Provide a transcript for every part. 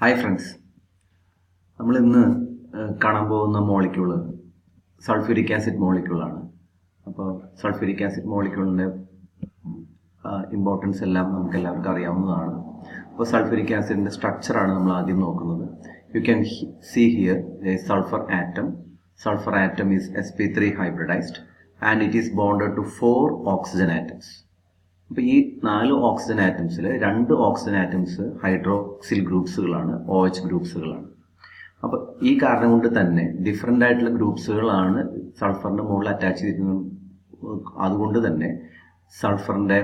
Hi friends, നമ്മൾ ഇന്ന് കാണാൻ പോകുന്ന മോളിക്യൂൾ സൾഫ്യൂരിക് ആസിഡ് മോളിക്യൂളാണ്. അപ്പോൾ സൾഫ്യൂരിക് ആസിഡ് മോളിക്യൂളിൻ്റെ ഇമ്പോർട്ടൻസ് എല്ലാം നമുക്ക് എല്ലാവർക്കും അറിയാവുന്നതാണ്. അപ്പോൾ സൾഫ്യൂരിക് ആസിഡിൻ്റെ സ്ട്രക്ചറാണ് നമ്മൾ ആദ്യം നോക്കുന്നത്. You can see here a sulphur atom. Sulfur atom is sp3 hybridized and it is bonded to 4 oxygen atoms. അപ്പോൾ ഈ 4 ഓക്സിജൻ ആറ്റംസിൽ 2 ഓക്സിജൻ ആറ്റംസ് ഹൈഡ്രോക്സിൽ ഗ്രൂപ്പ്സുകളാണ്, OH ഗ്രൂപ്പ്സുകളാണ്. അപ്പോൾ ഈ കാരണം കൊണ്ട് തന്നെ ഡിഫറെൻ്റ് ആയിട്ടുള്ള ഗ്രൂപ്പ്സുകളാണ് സൾഫറിൻ്റെ മുകളിൽ അറ്റാച്ച് ചെയ്തിരിക്കുന്നത്. അതുകൊണ്ട് തന്നെ സൾഫറിൻ്റെ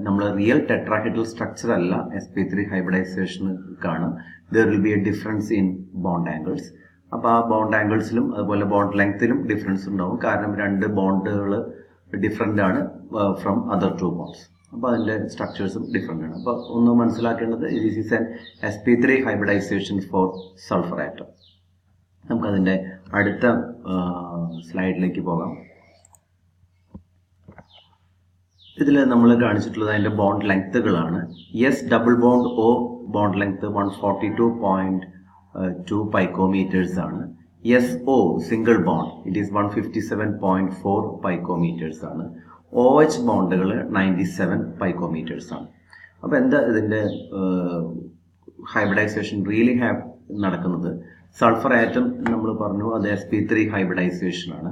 നമ്മൾ റിയൽ ടെട്രാഹെഡ്രൽ സ്ട്രക്ചർ അല്ല sp3 ഹൈബ്രിഡൈസേഷന് കാണാം. There will be A difference in bond angles. അപ്പോൾ ആ ബോണ്ട് ആംഗിൾസിലും അതുപോലെ ബോണ്ട് ലെങ്ത്തിലും ഡിഫറൻസ് ഉണ്ടാവും. കാരണം 2 ബോണ്ടുകൾ ഡിഫറെൻ്റ് ആണ് ഫ്രം അതർ 2 ബോണ്ട്സ്. അപ്പോൾ അതിൻ്റെ സ്ട്രക്ചേഴ്സും ഡിഫറെൻ്റ് ആണ്. അപ്പോൾ ഒന്ന് മനസ്സിലാക്കേണ്ടത് this is an sp3 hybridization for sulphur atom. നമുക്കതിൻ്റെ അടുത്ത സ്ലൈഡിലേക്ക് പോകാം. ഇതിൽ നമ്മൾ കാണിച്ചിട്ടുള്ളത് അതിൻ്റെ ബോണ്ട് ലെങ്ത്തുകളാണ്. S double bond O bond length 142.2 picometers ആണ്. SO single bond it is 157.4 picometers ആണ്. OH ബോണ്ടുകൾ 97 picometers ആണ്. അപ്പോൾ എന്താ ഇതിൻ്റെ ഹൈബ്രിഡൈസേഷൻ റിയലി നടക്കുന്നത്? സൾഫർ ആറ്റം നമ്മൾ പറഞ്ഞു അത് sp3 ഹൈബ്രിഡൈസേഷൻ ആണ്.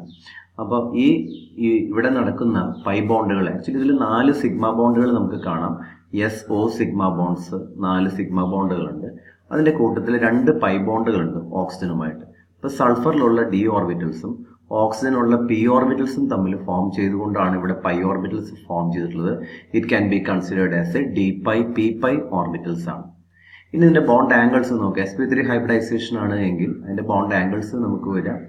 അപ്പോൾ ഈ ഇവിടെ നടക്കുന്ന പൈ ബോണ്ടുകൾ, ആക്ച്വലി ഇതിൽ 4 സിഗ്മ ബോണ്ടുകൾ നമുക്ക് കാണാം. SO സിഗ്മ ബോണ്ട്സ് 4 സിഗ്മ ബോണ്ടുകളുണ്ട്. അതിൻ്റെ കൂട്ടത്തിൽ 2 പൈ ബോണ്ടുകളുണ്ട് ഓക്സിജനുമായിട്ട്. ഇപ്പോൾ സൾഫറിലുള്ള ഡി ഓർബിറ്റൽസും ഓക്സിജനുള്ള പി ഓർബിറ്റൽസും തമ്മിൽ ഫോം ചെയ്തുകൊണ്ടാണ് ഇവിടെ പൈ ഓർബിറ്റൽസ് ഫോം ചെയ്തിട്ടുള്ളത്. It can be considered as A D pi P pi orbitals ആണ്. ഇനി ഇതിൻ്റെ ബോണ്ട് ആംഗിൾസ് നോക്കുക. sp3 ഹൈബ്രിഡൈസേഷൻ ആണ് എങ്കിൽ അതിൻ്റെ ബോണ്ട് ആംഗിൾസ് നമുക്ക് വരാം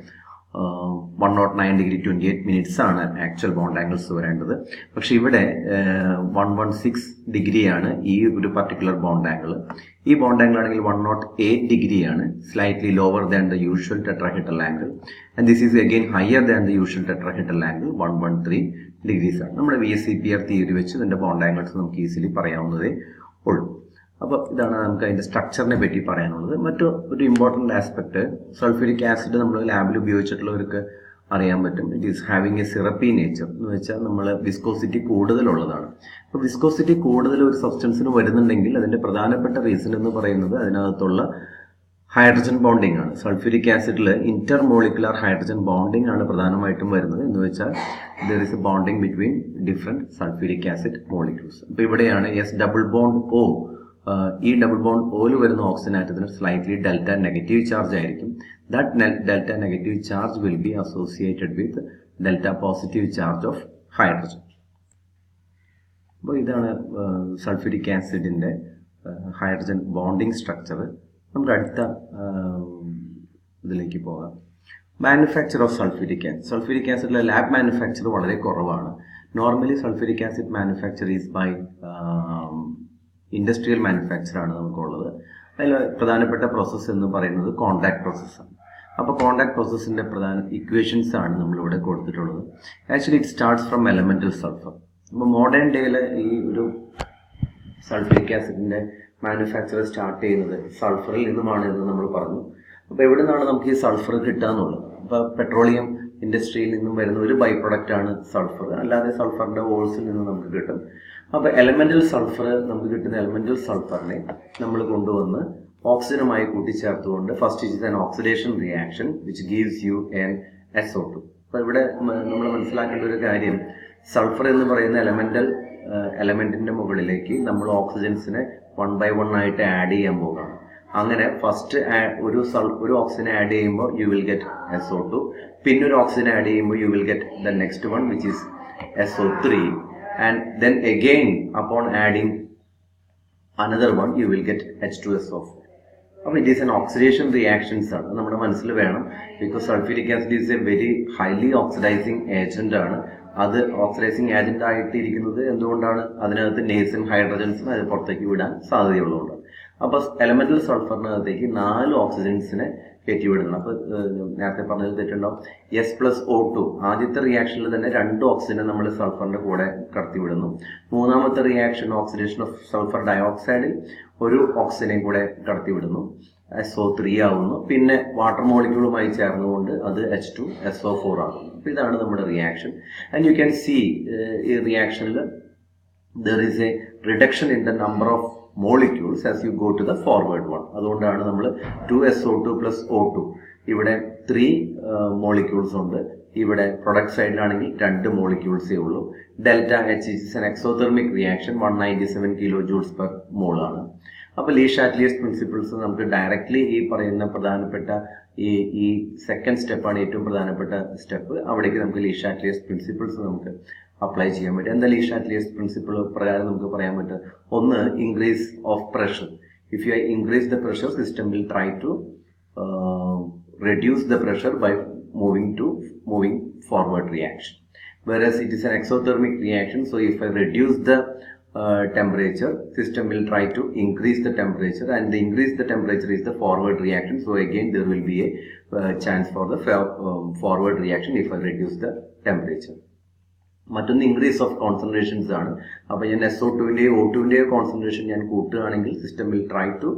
109 ഡിഗ്രി 28 മിനിറ്റ്സ് ആണ് ആക്ച്വൽ ബോണ്ട് ആംഗിൾസ് വരേണ്ടത്. പക്ഷെ ഇവിടെ 116 ഡിഗ്രിയാണ് ഈ ഒരു പർട്ടിക്കുലർ ബോണ്ട് ആംഗിൾ. ഈ ബോണ്ട് ആംഗിൾ ആണെങ്കിൽ 108 ഡിഗ്രിയാണ്, slightly lower than the usual tetrahedral angle. And this is again higher than the usual tetrahedral angle 113 degrees ആണ്. നമ്മുടെ VSEPR തിയറി വെച്ച് ഇതിൻ്റെ ബോണ്ട് ആംഗിൾസ് നമുക്ക് ഈസിലി പറയാവുന്നതേ ഉള്ളൂ. അപ്പോൾ ഇതാണ് നമുക്ക് അതിൻ്റെ സ്ട്രക്ചറിനെ പറ്റി പറയാനുള്ളത്. ഒരു ഇമ്പോർട്ടൻ്റ് ആസ്പെക്ട്, സൾഫ്യൂരിക് ആസിഡ് നമ്മൾ ലാബിൽ ഉപയോഗിച്ചിട്ടുള്ളവർക്ക് അറിയാൻ പറ്റും. It is having a syrupy nature എന്ന് വെച്ചാൽ നമ്മൾ വിസ്കോസിറ്റി കൂടുതലുള്ളതാണ്. അപ്പോൾ വിസ്കോസിറ്റി കൂടുതൽ ഒരു സബ്സ്റ്റൻസിന് വരുന്നുണ്ടെങ്കിൽ അതിൻ്റെ പ്രധാനപ്പെട്ട റീസൺ എന്ന് പറയുന്നത് അതിനകത്തുള്ള ഹൈഡ്രജൻ ബോണ്ടിങ് ആണ്. സൾഫ്യൂരിക് ആസിഡിൽ ഇന്റർമോളിക്കുലർ ഹൈഡ്രജൻ ബോണ്ടിങ് ആണ് പ്രധാനമായിട്ടും വരുന്നത്. എന്ന് വെച്ചാൽ there is a bonding between different sulphuric acid molecules. അപ്പോൾ ഇവിടെയാണ് എസ് ഡബിൾ ബോണ്ട് O. ഈ ഡബിൾ ബോണ്ട് ഓയിൽ വരുന്ന ഓക്സിജൻ ആറ്റത്തിന് സ്ലൈറ്റ്ലി ഡെൽറ്റ നെഗറ്റീവ് ചാർജ് ആയിരിക്കും. That delta negative charge will be associated with delta positive charge of hydrogen. അപ്പോൾ ഇതാണ് sulphuric ആസിഡിൻ്റെ ഹൈഡ്രജൻ ബോണ്ടിങ് സ്ട്രക്ചർ. നമുക്ക് അടുത്ത ഇതിലേക്ക് പോകാം. Manufacture of sulphuric acid. Sulphuric ആസിഡിലെ ലാബ് മാനുഫാക്ചർ വളരെ കുറവാണ്. Normally sulphuric acid manufacture is by industrial manufacture ആണ് നമുക്കുള്ളത്. അതിൽ പ്രധാനപ്പെട്ട പ്രോസസ്സ് എന്ന് പറയുന്നത് കോണ്ടാക്ട് പ്രോസസ്സാണ്. അപ്പോൾ കോണ്ടാക്ട് പ്രോസസ്സിൻ്റെ പ്രധാന ഇക്വേഷൻസ് ആണ് നമ്മളിവിടെ കൊടുത്തിട്ടുള്ളത്. Actually it starts from elemental sulphur. അപ്പോൾ മോഡേൺ ഡേയിൽ ഈ ഒരു സൾഫ്യൂരിക് ആസിഡിൻ്റെ മാനുഫാക്ചർ സ്റ്റാർട്ട് ചെയ്യുന്നത് സൾഫറിൽ നിന്നുമാണ് എന്ന് നമ്മൾ പറഞ്ഞു. അപ്പോൾ എവിടെ നിന്നാണ് നമുക്ക് ഈ സൾഫർ കിട്ടുക എന്നുള്ളത്? അപ്പോൾ പെട്രോളിയം ഇൻഡസ്ട്രിയിൽ നിന്നും വരുന്ന ഒരു ബൈ പ്രൊഡക്റ്റ് ആണ് സൾഫർ. അല്ലാതെ സൾഫറിൻ്റെ ഓൾസിൽ നിന്ന് നമുക്ക് കിട്ടും. അപ്പോൾ എലമെന്റൽ സൾഫർ നമുക്ക് കിട്ടുന്ന എലമെന്റൽ സൾഫറിനെ നമ്മൾ കൊണ്ടുവന്ന് ഓക്സിജനുമായി കൂട്ടിച്ചേർത്തുകൊണ്ട് first it is an oxidation reaction which gives you an SO2. അപ്പോൾ ഇവിടെ നമ്മൾ മനസ്സിലാക്കേണ്ട ഒരു കാര്യം, സൾഫർ എന്ന് പറയുന്ന എലമെന്റിന്റെ മുകളിലേക്ക് നമ്മൾ ഓക്സിജൻസിനെ 1 by 1 ആയിട്ട് ആഡ് ചെയ്യാൻ പോകുകയാണ്. അങ്ങനെ ഫസ്റ്റ് ഒരു ഓക്സിജൻ ആഡ് ചെയ്യുമ്പോൾ യു വിൽ ഗെറ്റ് SO2. പിന്നെ ഒരു ഓക്സിജൻ ആഡ് ചെയ്യുമ്പോൾ you will get the next one which is SO3. And then again upon adding another one you will get H2SO4. അപ്പോൾ it is an oxidation reactions ആണ് നമ്മുടെ മനസ്സിൽ വേണം. Because sulphuric acid is A very highly oxidising agent ആണ്. അത് oxidising agent ആയിട്ട് ഇരിക്കുന്നത് എന്തുകൊണ്ടാണ്? അതിനകത്ത് നേസൻ ഹൈഡ്രജൻസും അത് പുറത്തേക്ക് വിടാൻ സാധ്യതയുള്ളതുകൊണ്ടാണ്. അപ്പോൾ എലമെന്റൽ സൾഫറിനകത്തേക്ക് 4 ഓക്സിജൻസിനെ കയറ്റിവിടുന്നു. അപ്പോൾ നേരത്തെ പറഞ്ഞത് തെറ്റുണ്ടാവും. S+O2 ആദ്യത്തെ റിയാക്ഷനിൽ തന്നെ 2 ഓക്സിജനെ നമ്മൾ സൾഫറിന്റെ കൂടെ കടത്തിവിടുന്നു. മൂന്നാമത്തെ റിയാക്ഷൻ ഓക്സിഡേഷൻ ഓഫ് സൾഫർ ഡയോക്സൈഡിൽ 1 ഓക്സിജനെയും കൂടെ കടത്തിവിടുന്നു. SO3 ആവുന്നു. പിന്നെ വാട്ടർ മോളിക്യൂളുമായി ചേർന്നുകൊണ്ട് അത് H2SO4 ആകുന്നു. അപ്പോൾ ഇതാണ് നമ്മുടെ reaction. And you can see ഈ റിയാക്ഷനിൽ there is a reduction in the number of molecules as you go to the forward one. അതുകൊണ്ടാണ് നമ്മൾ 2SO2 plus O2 ഇവിടെ 3 molecules ഉണ്ട്. ഇവിടെ പ്രൊഡക്റ്റ് സൈഡിലാണെങ്കിൽ 2 മോളിക്യൂൾസേ ഉള്ളൂ. Delta H is an exothermic reaction 197 kJ/mol ആണ്. അപ്പോൾ ലീ ഷാറ്റ്ലിയസ് പ്രിൻസിപ്പിൾസ് നമുക്ക് ഡയറക്റ്റ്ലി ഈ പറയുന്ന പ്രധാനപ്പെട്ട ഈ സെക്കൻഡ് സ്റ്റെപ്പാണ് ഏറ്റവും പ്രധാനപ്പെട്ട സ്റ്റെപ്പ്. അവിടേക്ക് നമുക്ക് ലീ ഷാറ്റ്ലിയസ് പ്രിൻസിപ്പിൾസ് നമുക്ക് അപ്ലൈ ചെയ്യാൻ പറ്റും. എന്താ ലീ ഷാറ്റ്ലിയസ് പ്രിൻസിപ്പിൾ പ്രകാരം നമുക്ക് പറയാൻ പറ്റും? ഒന്ന്, increase of pressure. If you increase the pressure, system will try to reduce the pressure by moving forward reaction. Whereas it is an exothermic reaction, so if I reduce the temperature, system will try to increase the temperature, and the increase the temperature is the forward reaction. So again there will be a chance for the forward reaction if I reduce the temperature. മറ്റൊന്ന് increase of concentrations ആണ്. അപ്പോൾ ഞാൻ SO2-ന്റെയോ O2-ന്റെയോ concentration ഞാൻ കൂട്ടുകയാണെങ്കിൽ system will try to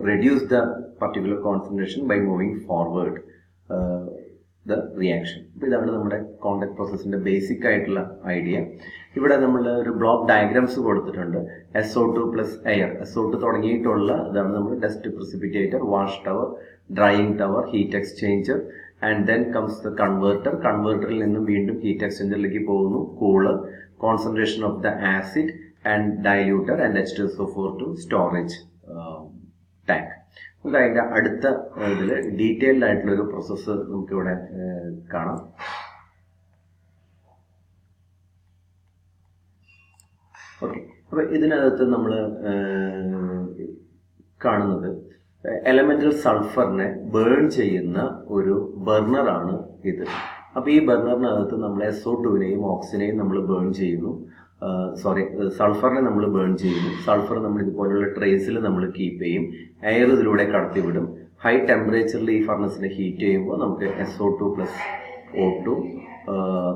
reduce the particular concentration by moving forward the reaction. അപ്പോൾ ഇതാണ് നമ്മുടെ കോണ്ടാക്ട് പ്രോസസ്സിന്റെ ബേസിക് ആയിട്ടുള്ള ഐഡിയ. ഇവിടെ നമ്മൾ ഒരു ബ്ലോക്ക് ഡയഗ്രാംസ് കൊടുത്തിട്ടുണ്ട്. SO2 പ്ലസ് എയർ, SO2 തുടങ്ങിയിട്ടുള്ള ഇതാണ് നമ്മൾ dust precipitator, wash tower, drying tower, heat exchanger, and then comes the converter. കൺവേർട്ടറിൽ നിന്നും വീണ്ടും ഹീറ്റ് എക്സ്ചേഞ്ചറിലേക്ക് പോകുന്നു, cooler, concentration of the acid and diluter, and H2SO4 to storage tank. നമുക്ക് അതിൻ്റെ അടുത്ത ഇതിൽ ഡീറ്റെയിൽഡ് ആയിട്ടുള്ളൊരു പ്രോസസ്സ് നമുക്കിവിടെ കാണാം. ഓക്കെ, അപ്പോൾ ഇതിനകത്ത് നമ്മൾ കാണുന്നത് എലമെന്റൽ സൾഫറിനെ ബേൺ ചെയ്യുന്ന ഒരു ബർണറാണ് ഇത്. അപ്പോൾ ഈ ബർണറിനകത്ത് നമ്മൾ SO2-നെയും ഓക്സിജനെയും നമ്മൾ ബേൺ ചെയ്യുന്നു. സൾഫറിനെ നമ്മൾ ബേൺ ചെയ്യുന്നു. സൾഫർ നമ്മൾ ഇതുപോലുള്ള ട്രേസിൽ നമ്മൾ കീപ്പ് ചെയ്യും. എയർ ഇതിലൂടെ കടത്തിവിടും. ഹൈ ടെമ്പറേച്ചറിൽ ഈ ഫർണസിനെ ഹീറ്റ് ചെയ്യുമ്പോൾ നമുക്ക് SO2 പ്ലസ് O2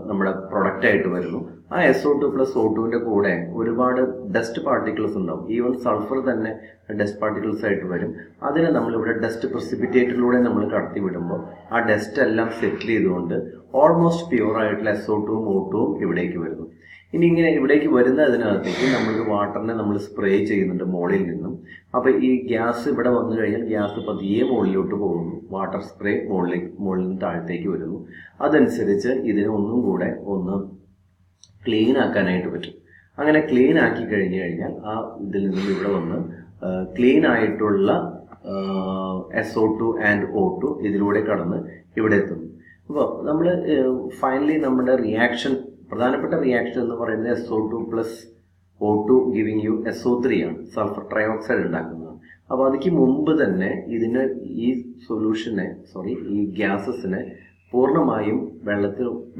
നമ്മുടെ പ്രൊഡക്റ്റ് ആയിട്ട് വരുന്നു. ആ SO2 പ്ലസ് O2-ന്റെ കൂടെ ഒരുപാട് ഡസ്റ്റ് പാർട്ടിക്കിൾസ് ഉണ്ടാവും. ഈവൻ സൾഫർ തന്നെ ഡസ്റ്റ് പാർട്ടിക്കിൾസ് ആയിട്ട് വരും. അതിനെ നമ്മളിവിടെ ഡസ്റ്റ് പ്രസിപ്പിറ്റേറ്ററിലൂടെ നമ്മൾ കടത്തി വിടുമ്പോൾ ആ ഡസ്റ്റ് എല്ലാം സെറ്റിൽ ചെയ്തുകൊണ്ട് ഓൾമോസ്റ്റ് പ്യൂർ ആയിട്ടുള്ള SO2-ഉം O2-ഉം ഇവിടേക്ക് വരുന്നു. ഇനി ഇങ്ങനെ ഇവിടേക്ക് വരുന്നതിനകത്തേക്ക് നമ്മളൊരു വാട്ടറിനെ നമ്മൾ സ്പ്രേ ചെയ്യുന്നുണ്ട് മുകളിൽ നിന്നും. അപ്പോൾ ഈ ഗ്യാസ് ഇവിടെ വന്നു കഴിഞ്ഞാൽ ഗ്യാസ് പതിയെ മുകളിലോട്ട് പോകുന്നു. വാട്ടർ സ്പ്രേ മുകളിൽ നിന്ന് താഴത്തേക്ക് വരുന്നു. അതനുസരിച്ച് ഇതിനെ ഒന്നും കൂടെ ഒന്ന് ക്ലീൻ ആക്കാനായിട്ട് പറ്റും. അങ്ങനെ ക്ലീൻ ആക്കി കഴിഞ്ഞു കഴിഞ്ഞാൽ ആ ഇതിൽ നിന്നും ഇവിടെ വന്ന് ക്ലീൻ ആയിട്ടുള്ള SO2 ആൻഡ് O2 ഇതിലൂടെ കടന്ന് ഇവിടെ എത്തുന്നു. അപ്പോൾ നമ്മൾ ഫൈനലി നമ്മുടെ റിയാക്ഷൻ, പ്രധാനപ്പെട്ട റിയാക്ഷൻ എന്ന് പറയുന്നത് SO2 plus O2 giving U SO3 ആണ്, സൾഫർ ട്രയോക്സൈഡ് ഉണ്ടാക്കുന്നതാണ്. അപ്പോൾ അതിക്ക് മുമ്പ് തന്നെ ഇതിന് ഈ സൊല്യൂഷനെ ഈ ഗ്യാസസിനെ പൂർണ്ണമായും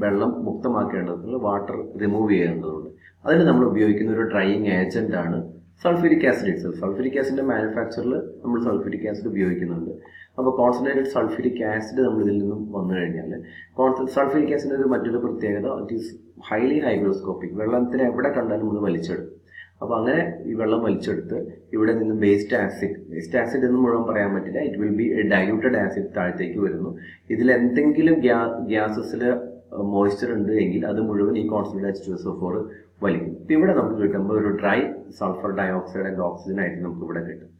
വെള്ളം മുക്തമാക്കേണ്ടതുണ്ട്, വാട്ടർ റിമൂവ് ചെയ്യേണ്ടതുണ്ട്. അതിന് നമ്മൾ ഉപയോഗിക്കുന്ന ഒരു ഡ്രൈയിങ് ഏജന്റ് ആണ് സൾഫ്യൂരിക് ആസിഡ് ഇറ്റ്സെൽഫ്. സൾഫ്യൂരിക് ആസിഡിന്റെ മാനുഫാക്ചറിൽ നമ്മൾ സൾഫ്യൂരിക് ആസിഡ് ഉപയോഗിക്കുന്നുണ്ട്. അപ്പോൾ കോൺസെൻട്രേറ്റഡ് സൾഫ്യൂരിക് ആസിഡ് നമ്മൾ ഇതിൽ നിന്നും വന്നു കഴിഞ്ഞാൽ സൾഫ്യൂരിക് ആസിഡിന്റെ ഒരു മറ്റൊരു പ്രത്യേകത, ഇറ്റ് ഈസ് ഹൈലി ഹൈഗ്രോസ്കോപ്പിക്. വെള്ളത്തിന് എവിടെ കണ്ടാലും ഇത് വലിച്ചെടുക്കും. അപ്പോൾ അങ്ങനെ ഈ വെള്ളം വലിച്ചെടുത്ത് ഇവിടെ നിന്ന് വേസ്റ്റ് ആസിഡ് എന്ന് മുഴുവൻ പറയാൻ പറ്റില്ല, it will be A diluted acid താഴത്തേക്ക് വരുന്നു. ഇതിൽ എന്തെങ്കിലും ഗ്യാസസിൽ മോയ്സ്ചർ ഉണ്ട് എങ്കിൽ അത് മുഴുവൻ ഈ കോൺസെൻട്രേറ്റഡ് H2SO4 വലിക്കും. ഇപ്പം ഇവിടെ നമുക്ക് കിട്ടുമ്പോൾ ഒരു dry sulphur dioxide and oxygen ആയിട്ട് നമുക്ക് ഇവിടെ കിട്ടും.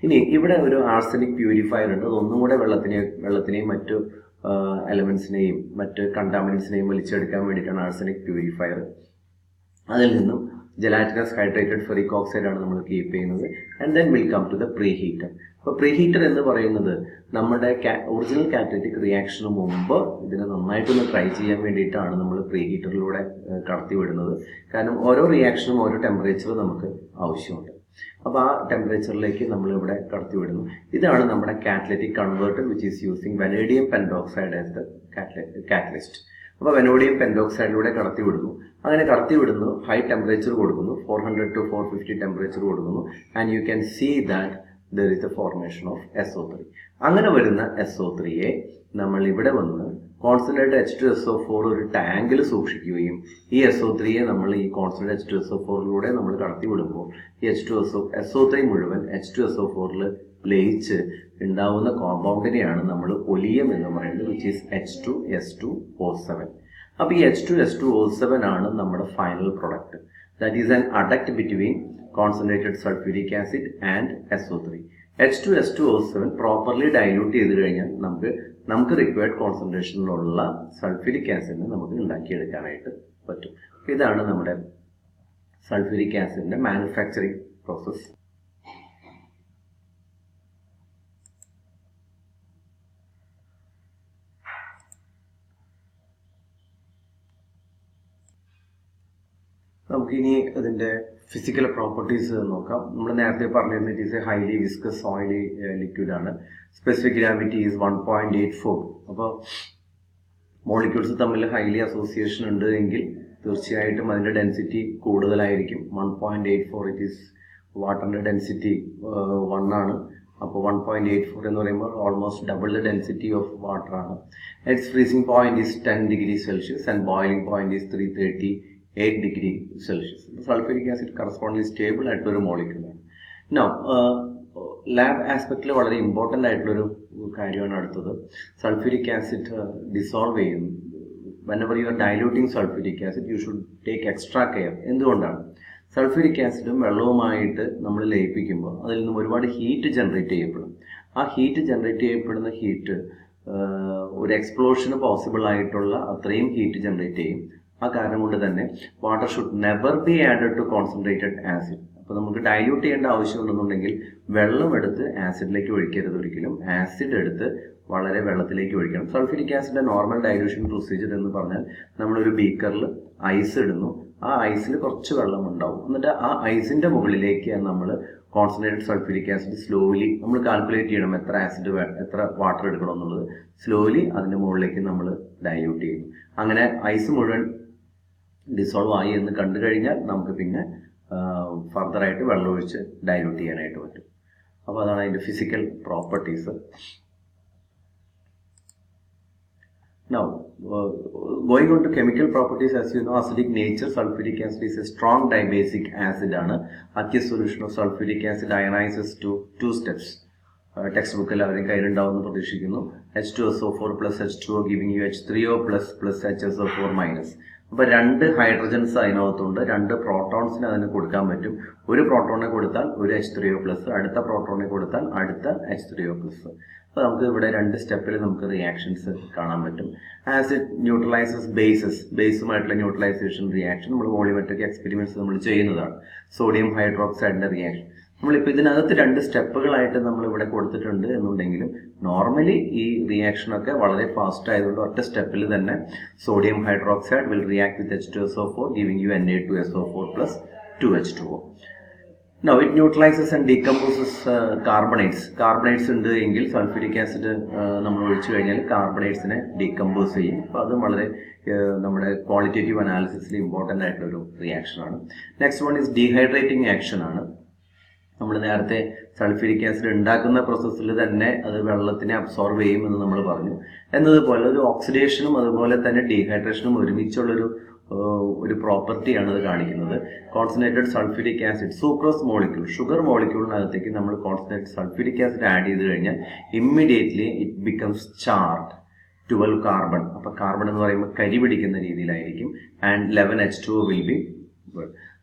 ഇനി ഇവിടെ ഒരു ആർസനിക് പ്യൂരിഫയർ ഉണ്ട്. അതൊന്നും കൂടെ വെള്ളത്തിനെയും മറ്റു എലമെന്റ്സിനെയും മറ്റ് കണ്ടാമിനൻസിനെയും വലിച്ചെടുക്കാൻ വേണ്ടിയിട്ടാണ് ആർസനിക് പ്യൂരിഫയർ. അതിൽ നിന്നും ജലാറ്റിനസ് ഹൈഡ്രേറ്റഡ് ഫെറിക് ഓക്സൈഡ് ആണ് നമ്മൾ കീപ്പ് ചെയ്യുന്നത്. And then will come to the preheater. അപ്പോൾ പ്രീ ഹീറ്റർ എന്ന് പറയുന്നത് നമ്മുടെ ഒറിജിനൽ കാറ്റലിറ്റിക് റിയാക്ഷന് മുമ്പ് ഇതിനെ നന്നായിട്ടൊന്ന് ട്രൈ ചെയ്യാൻ വേണ്ടിയിട്ടാണ് നമ്മൾ പ്രീ ഹീറ്ററിലൂടെ കടത്തി വിടുന്നത്. കാരണം ഓരോ റിയാക്ഷനും ഓരോ ടെമ്പറേച്ചർ നമുക്ക് ആവശ്യമുണ്ട്. അപ്പോൾ ആ ടെമ്പറേച്ചറിലേക്ക് നമ്മൾ ഇവിടെ കടത്തി വിടുന്നു. ഇതാണ് നമ്മുടെ catalytic converter which is using vanadium pentoxide as the catalyst. അപ്പോൾ വെനോഡിയം പെൻറ്റോക്സൈഡിലൂടെ കടത്തിവിടുന്നു. അങ്ങനെ കടത്തിവിടുന്നു, ഹൈ ടെമ്പറേച്ചർ കൊടുക്കുന്നു, 400 to 450 ടെമ്പറേച്ചർ കൊടുക്കുന്നു. And you can see that there is a formation of SO3. അങ്ങനെ വരുന്ന SO3യെ നമ്മൾ ഇവിടെ വന്ന് കോൺസെൻട്രേറ്റ് H2SO4 ഒരു ടാങ്കിൽ സൂക്ഷിക്കുകയും ഈ SO3യെ നമ്മൾ ഈ കോൺസെൻട്രേറ്റ് H2SO4ിലൂടെ നമ്മൾ കടത്തിവിടുമ്പോൾ ഈ SO3 മുഴുവൻ H2SO4ൽ ലയിച്ച് ഉണ്ടാവുന്ന കോമ്പൗണ്ടിനെയാണ് നമ്മൾ ഒലിയം എന്ന് പറയുന്നത്, വിച്ച് ഈസ് H2S2O7. അപ്പോൾ ഈ H2S2O7 ആണ് നമ്മുടെ final product. That is an adduct between concentrated sulphuric acid and SO3. H2S2O7 properly dilute ചെയ്ത് കഴിഞ്ഞാൽ നമുക്ക് റിക്വയർഡ് കോൺസെൻട്രേഷനിലുള്ള സൾഫ്യൂരിക് ആസിഡിനെ നമുക്ക് ഉണ്ടാക്കിയെടുക്കാനായിട്ട് പറ്റും. ഇതാണ് നമ്മുടെ സൾഫ്യൂരിക് ആസിഡിന്റെ മാനുഫാക്ചറിങ് പ്രോസസ്. നമുക്കിനി അതിൻ്റെ ഫിസിക്കൽ പ്രോപ്പർട്ടീസ് നോക്കാം. നമ്മൾ നേരത്തെ പറഞ്ഞിരുന്നത് it is a highly viscous oily liquid ആണ്. Specific gravity is 1.84. അപ്പോൾ മോളിക്യൂൾസ് തമ്മിൽ ഹൈലി അസോസിയേഷൻ ഉണ്ട് എങ്കിൽ തീർച്ചയായിട്ടും അതിൻ്റെ ഡെൻസിറ്റി കൂടുതലായിരിക്കും. 1.84 ഇറ്റ് ഈസ് വാട്ടറിൻ്റെ ഡെൻസിറ്റി 1 ആണ്. അപ്പോൾ 1.84 എന്ന് പറയുമ്പോൾ almost double the density of water ആണ്. Its freezing point is 10 degree Celsius and boiling point is 338 degree Celsius. Sulphuric acid corresponding stable ആയിട്ടുള്ളൊരു മോളിക്യൂളാണ്. നോ ലാബ് ആസ്പെക്റ്റിൽ വളരെ ഇമ്പോർട്ടൻ്റ് ആയിട്ടുള്ളൊരു കാര്യമാണ് അടുത്തത്. സൾഫ്യൂരിക് ആസിഡ് ഡിസോൾവ് ചെയ്യുന്നു. whenever you are diluting sulfuric acid you should take extra care. എന്തുകൊണ്ടാണ്? Sulphuric ആസിഡും വെള്ളവുമായിട്ട് നമ്മൾ ലയിപ്പിക്കുമ്പോൾ അതിൽ നിന്നും ഒരുപാട് ഹീറ്റ് ജനറേറ്റ് ചെയ്യപ്പെടും. ആ ഹീറ്റ് ജനറേറ്റ് ചെയ്യപ്പെടുന്ന ഹീറ്റ് ഒരു എക്സ്പ്ലോഷന് പോസിബിൾ ആയിട്ടുള്ള അത്രയും ഹീറ്റ് ജനറേറ്റ് ചെയ്യും. ആ കാരണം കൊണ്ട് തന്നെ water should never be added to concentrated acid. അപ്പോൾ നമുക്ക് ഡൈല്യൂട്ട് ചെയ്യേണ്ട ആവശ്യമുണ്ടെന്നുണ്ടെങ്കിൽ വെള്ളം എടുത്ത് ആസിഡിലേക്ക് ഒഴിക്കരുത് ഒരിക്കലും. ആസിഡ് എടുത്ത് വളരെ വെള്ളത്തിലേക്ക് ഒഴിക്കണം. സൾഫ്യൂരിക് ആസിഡിന്റെ നോർമൽ ഡൈല്യൂഷൻ പ്രൊസീജിയർ എന്ന് പറഞ്ഞാൽ നമ്മളൊരു ബീക്കറിൽ ഐസ് ഇടുന്നു. ആ ഐസിൽ കുറച്ച് വെള്ളം ഉണ്ടാവും. എന്നിട്ട് ആ ഐസിന്റെ മുകളിലേക്ക് നമ്മൾ കോൺസെൻട്രേറ്റഡ് സൾഫ്യൂരിക് ആസിഡ് സ്ലോലി നമ്മൾ കാൽക്കുലേറ്റ് ചെയ്യണം എത്ര വാട്ടർ എടുക്കണം എന്നുള്ളത്. സ്ലോലി അതിന്റെ മുകളിലേക്ക് നമ്മൾ ഡൈല്യൂട്ട് ചെയ്യുന്നു. അങ്ങനെ ഐസ് മുഴുവൻ ഡിസോൾവ് ആയി എന്ന് കണ്ടു കഴിഞ്ഞാൽ നമുക്ക് പിന്നെ ഫർദറായിട്ട് വെള്ളം ഒഴിച്ച് ഡൈല്യൂട്ട് ചെയ്യാനായിട്ട് പറ്റും. അപ്പോൾ അതാണ് അതിൻ്റെ physical properties. Now, going on to chemical properties, as you know, acidic nature, sulfuric acid is a strong dibasic acid. Aqueous solution of sulfuric acid ionizes to 2 steps. Textbookil avare kayilundaavunu pradishikkunnu. H2SO4 plus H2O giving you H3O plus HSO4 minus. അപ്പോൾ 2 hydrogens അതിനകത്തുണ്ട്. 2 പ്രോട്ടോൺസിന് അതിന് കൊടുക്കാൻ പറ്റും. ഒരു പ്രോട്ടോണിനെ കൊടുത്താൽ ഒരു H3O plus, അടുത്ത പ്രോട്ടോണിനെ കൊടുത്താൽ അടുത്ത H3O പ്ലസ്. അപ്പോൾ നമുക്ക് ഇവിടെ 2 സ്റ്റെപ്പിൽ നമുക്ക് റിയാക്ഷൻസ് കാണാൻ പറ്റും. ആസിഡ് ന്യൂട്രലൈസസ് ബേസുമായിട്ടുള്ള ന്യൂട്രലൈസേഷൻ റിയാക്ഷൻ നമ്മൾ വോളിയോമെട്രിക് എക്സ്പെരിമെന്റ്സ് നമ്മൾ ചെയ്യുന്നതാണ്. സോഡിയം ഹൈഡ്രോക്സൈഡിന്റെ റിയാക്ഷൻ നമ്മളിപ്പോൾ ഇതിനകത്ത് 2 സ്റ്റെപ്പുകളായിട്ട് നമ്മൾ ഇവിടെ കൊടുത്തിട്ടുണ്ട് എന്നുണ്ടെങ്കിലും നോർമലി ഈ റിയാക്ഷനൊക്കെ വളരെ ഫാസ്റ്റ് ആയതുകൊണ്ട് ഒറ്റ സ്റ്റെപ്പിൽ തന്നെ sodium hydroxide will react with H2SO4 giving you Na2SO4 plus 2H2O. Now it neutralizes and decomposes carbonates ഉണ്ട് എങ്കിൽ സൾഫ്യൂരിക് ആസിഡ് നമ്മൾ ഒഴിച്ചു കഴിഞ്ഞാൽ കാർബണേറ്റ്സിനെ ഡീകമ്പോസ് ചെയ്യും. അപ്പോൾ അത് വളരെ നമ്മുടെ ക്വാളിറ്റേറ്റീവ് അനാലിസിസിൽ ഇമ്പോർട്ടൻ്റ് ആയിട്ടുള്ളൊരു റിയാക്ഷനാണ്. Next one is dehydrating action ആണ്. നമ്മൾ നേരത്തെ സൾഫ്യൂരിക് ആസിഡ് ഉണ്ടാക്കുന്ന പ്രോസസ്സിൽ തന്നെ അത് വെള്ളത്തിനെ അബ്സോർബ് ചെയ്യും എന്ന് നമ്മൾ പറഞ്ഞു. എന്നതുപോലെ ഒരു ഓക്സിഡേഷനും അതുപോലെ തന്നെ ഡീഹൈഡ്രേഷനും ഒരുമിച്ചുള്ളൊരു പ്രോപ്പർട്ടിയാണ് അത് കാണിക്കുന്നത്. Concentrated sulphuric acid sucrose molecule sugar മോളിക്യൂളിനകത്തേക്ക് നമ്മൾ കോൺസെൻട്രേറ്റഡ് സൾഫ്യൂരിക് ആസിഡ് ആഡ് ചെയ്ത് കഴിഞ്ഞാൽ immediately it becomes charred 12 carbon. അപ്പോൾ കാർബൺ എന്ന് പറയുമ്പോൾ കരി പിടിക്കുന്ന രീതിയിലായിരിക്കും. And 11 H2O will be.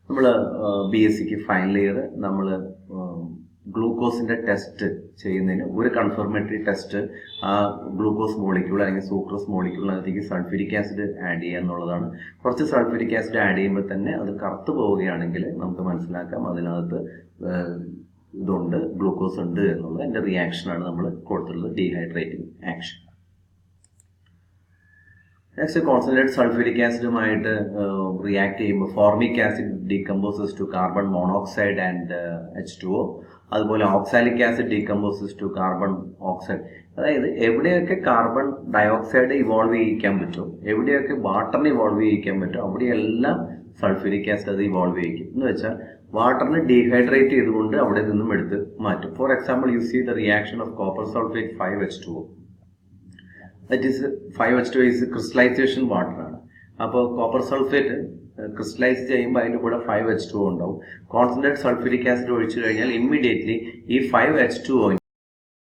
നമ്മൾ BSc ഫൈനൽ ഇയർ നമ്മൾ ഗ്ലൂക്കോസിന്റെ ടെസ്റ്റ് ചെയ്യുന്നതിന് ഒരു കൺഫർമേറ്ററി ടെസ്റ്റ് ആ ഗ്ലൂക്കോസ് മോളിക്യൂൾ അല്ലെങ്കിൽ സൂക്രോസ് മോളിക്യൂളിനകത്തേക്ക് സൾഫ്യൂരിക് ആസിഡ് ആഡ് ചെയ്യുക എന്നുള്ളതാണ്. കുറച്ച് സൾഫ്യൂരിക് ആസിഡ് ആഡ് ചെയ്യുമ്പോൾ തന്നെ അത് കറുത്തു പോവുകയാണെങ്കിൽ നമുക്ക് മനസ്സിലാക്കാം അതിനകത്ത് ഇതുണ്ട്, ഗ്ലൂക്കോസ് ഉണ്ട് എന്നുള്ളത്. അതിൻ്റെ റിയാക്ഷനാണ് നമ്മൾ കൊടുത്തിട്ടുള്ളത് dehydrating action. Next concentrate sulphuric ആസിഡുമായിട്ട് റിയാക്ട് ചെയ്യുമ്പോൾ formic acid decomposes to carbon monoxide and H2O. അതുപോലെ oxalic acid decomposes to carbon oxide. അതായത് എവിടെയൊക്കെ കാർബൺ ഡയോക്സൈഡ് ഇവോൾവ് ചെയ്യിക്കാൻ പറ്റും, എവിടെയൊക്കെ വാട്ടറിന് ഇവോൾവ് ചെയ്യിക്കാൻ പറ്റും, അവിടെയെല്ലാം സൾഫ്യൂരിക് ആസിഡ് അത് ഇവോൾവ് ചെയ്യിക്കും. എന്ന് വെച്ചാൽ വാട്ടറിന് ഡീഹൈഡ്രേറ്റ് ചെയ്തുകൊണ്ട് അവിടെ നിന്നും എടുത്ത് മാറ്റും. For example, you see the reaction of copper sulphate 5H2O. That is 5H2O is crystallisation water ആണ്. അപ്പോൾ കോപ്പർ സൾഫേറ്റ് ക്രിസ്റ്റലൈസ് ചെയ്യുമ്പോൾ അതിൻ്റെ കൂടെ 5H2O ഉണ്ടാവും. കോൺസെൻട്രേറ്റ് സൾഫ്യൂരിക് ആസിഡ് ഒഴിച്ചു കഴിഞ്ഞാൽ ഇമ്മീഡിയറ്റ്ലി ഈ 5H2O